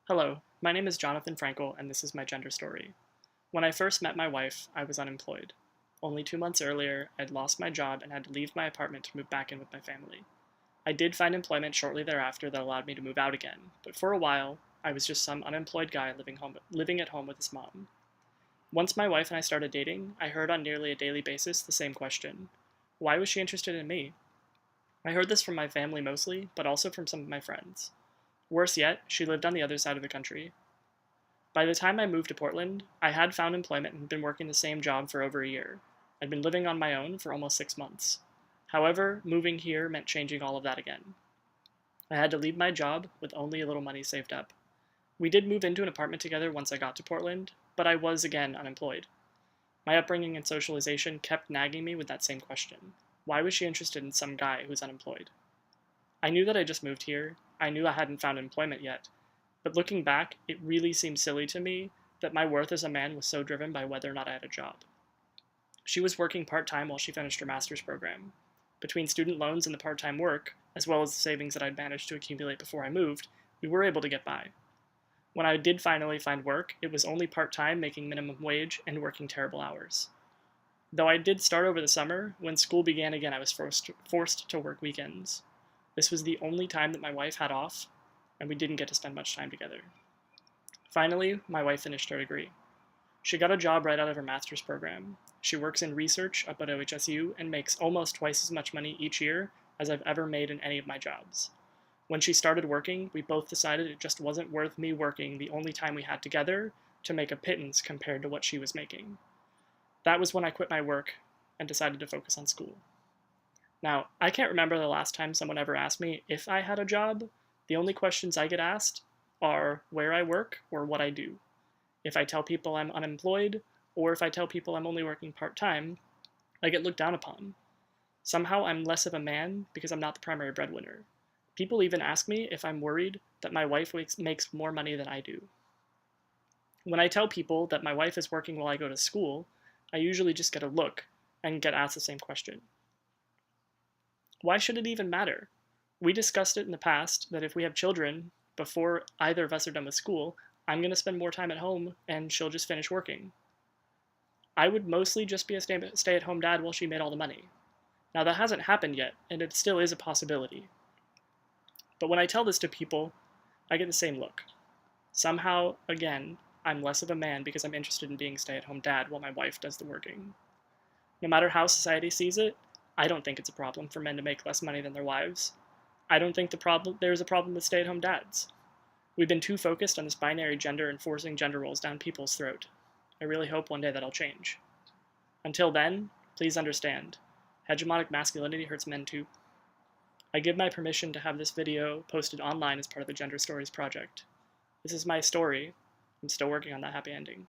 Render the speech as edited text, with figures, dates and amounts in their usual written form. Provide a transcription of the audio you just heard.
Hello, my name is Jonathan Frankel, and this is my gender story. When I first met my wife, I was unemployed. Only 2 months earlier, I'd lost my job and had to leave my apartment to move back in with my family. I did find employment shortly thereafter that allowed me to move out again, but for a while, I was just some unemployed guy living at home with his mom. Once my wife and I started dating, I heard on nearly a daily basis the same question: why was she interested in me? I heard this from my family mostly, but also from some of my friends. Worse yet, she lived on the other side of the country. By the time I moved to Portland, I had found employment and been working the same job for over a year. I'd been living on my own for almost 6 months. However, moving here meant changing all of that again. I had to leave my job with only a little money saved up. We did move into an apartment together once I got to Portland, but I was again unemployed. My upbringing and socialization kept nagging me with that same question: why was she interested in some guy who's unemployed? I knew that I just moved here. I knew I hadn't found employment yet. But looking back, it really seemed silly to me that my worth as a man was so driven by whether or not I had a job. She was working part-time while she finished her master's program. Between student loans and the part-time work, as well as the savings that I'd managed to accumulate before I moved, we were able to get by. When I did finally find work, it was only part-time, making minimum wage, and working terrible hours. Though I did start over the summer, when school began again I was forced to work weekends. This was the only time that my wife had off, and we didn't get to spend much time together. Finally, my wife finished her degree. She got a job right out of her master's program. She works in research up at OHSU and makes almost twice as much money each year as I've ever made in any of my jobs. When she started working, we both decided it just wasn't worth me working the only time we had together to make a pittance compared to what she was making. That was when I quit my work and decided to focus on school. Now, I can't remember the last time someone ever asked me if I had a job. The only questions I get asked are where I work or what I do. If I tell people I'm unemployed, or if I tell people I'm only working part-time, I get looked down upon. Somehow I'm less of a man because I'm not the primary breadwinner. People even ask me if I'm worried that my wife makes more money than I do. When I tell people that my wife is working while I go to school, I usually just get a look and get asked the same question. Why should it even matter? We discussed it in the past that if we have children, before either of us are done with school, I'm going to spend more time at home and she'll just finish working. I would mostly just be a stay-at-home dad while she made all the money. Now that hasn't happened yet, and it still is a possibility. But when I tell this to people, I get the same look. Somehow, again, I'm less of a man because I'm interested in being a stay-at-home dad while my wife does the working. No matter how society sees it, I don't think it's a problem for men to make less money than their wives. I don't think there's a problem with stay-at-home dads. We've been too focused on this binary gender and forcing gender roles down people's throat. I really hope one day that'll change. Until then, please understand, hegemonic masculinity hurts men too. I give my permission to have this video posted online as part of the Gender Stories project. This is my story. I'm still working on that happy ending.